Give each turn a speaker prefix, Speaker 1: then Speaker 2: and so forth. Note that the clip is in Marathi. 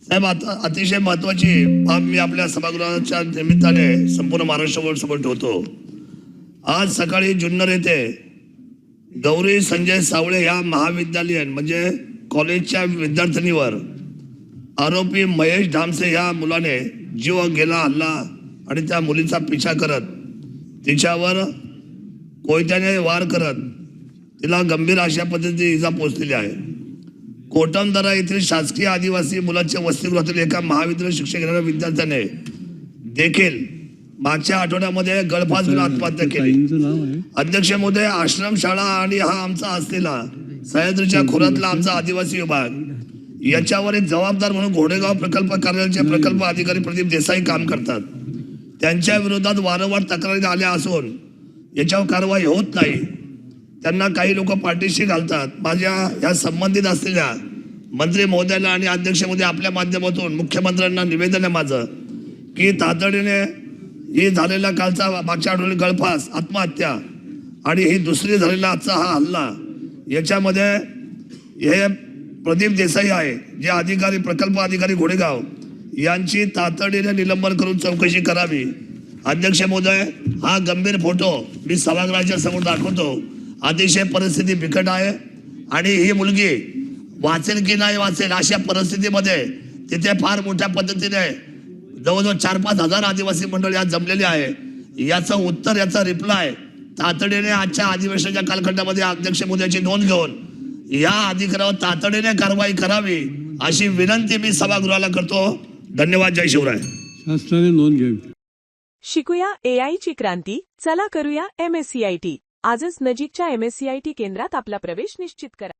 Speaker 1: साहेब, आता अतिशय महत्वाची बाब मी आपल्या सभागृहाच्या निमित्ताने संपूर्ण महाराष्ट्रावर समोर ठेवतो. आज सकाळी जुन्नर येथे गौरी संजय सावळे या महाविद्यालयीन म्हणजे कॉलेजच्या विद्यार्थिनीवर आरोपी महेश धामसे या मुलाने जीव गेला हल्ला आणि त्या मुलीचा पिछा करत तिच्यावर कोयत्याने वार करत तिला गंभीर अशा पद्धतीने इजा पोहोचलेली आहे. कोटमदरा येथील शासकीय आदिवासी मुलांच्या वसतिगृहातील एका महाविद्यालय शिक्षण घेणाऱ्या विद्यार्थ्याने देखील मागच्या आठवड्यामध्ये गळफास घेऊन आत्महत्या केली. अध्यक्ष महोदय, आश्रमशाळा आणि हा आमचा असलेला सह्याद्रीच्या खोऱ्यातला आमचा आदिवासी विभाग याच्यावर एक जबाबदार म्हणून घोडेगाव प्रकल्प कार्यालयाचे प्रकल्प अधिकारी प्रदीप देसाई काम करतात. त्यांच्या विरोधात वारंवार तक्रारी आल्या असून याच्यावर कारवाई होत नाही. त्यांना काही लोक पाठीशी घालतात. माझ्या या संबंधित असलेल्या मंत्री महोदयाला आणि अध्यक्ष महोदय आपल्या माध्यमातून मुख्यमंत्र्यांना निवेदन आहे माझं की तातडीने ही झालेला कालचा मागच्या आठवड्यात गळफास आत्महत्या आणि ही दुसरी झालेला आजचा हा हल्ला याच्यामध्ये हे प्रदीप देसाई आहे जे अधिकारी प्रकल्प अधिकारी घोडेगाव यांची तातडीने निलंबन करून चौकशी करावी. अध्यक्ष महोदय, हा गंभीर फोटो मी सभागृहाच्या समोर दाखवतो. अतिशय परिस्थिती बिकट आहे आणि ही मुलगी वाचेल की नाही वाचेल अशा परिस्थितीमध्ये तिथे फार मोठ्या पद्धतीने जवळजवळ 4-5 हजार आदिवासी मंडळी आज जमलेली आहे. याचं उत्तर याचा रिप्लाय तातडीने आजच्या अधिवेशनाच्या कालखंडामध्ये अध्यक्ष महोदयाची नोंद घेऊन या अधिकारावर तातडीने कारवाई करावी अशी विनंती मी सभागृहाला करतो. धन्यवाद. जय शिवराय.
Speaker 2: शासनाने नोंद घ्यावी.
Speaker 3: शिकूया AI ची क्रांती. चला करूया MSCIT. आजच नजीकच्या MSCIT केंद्रात आपला प्रवेश निश्चित करा.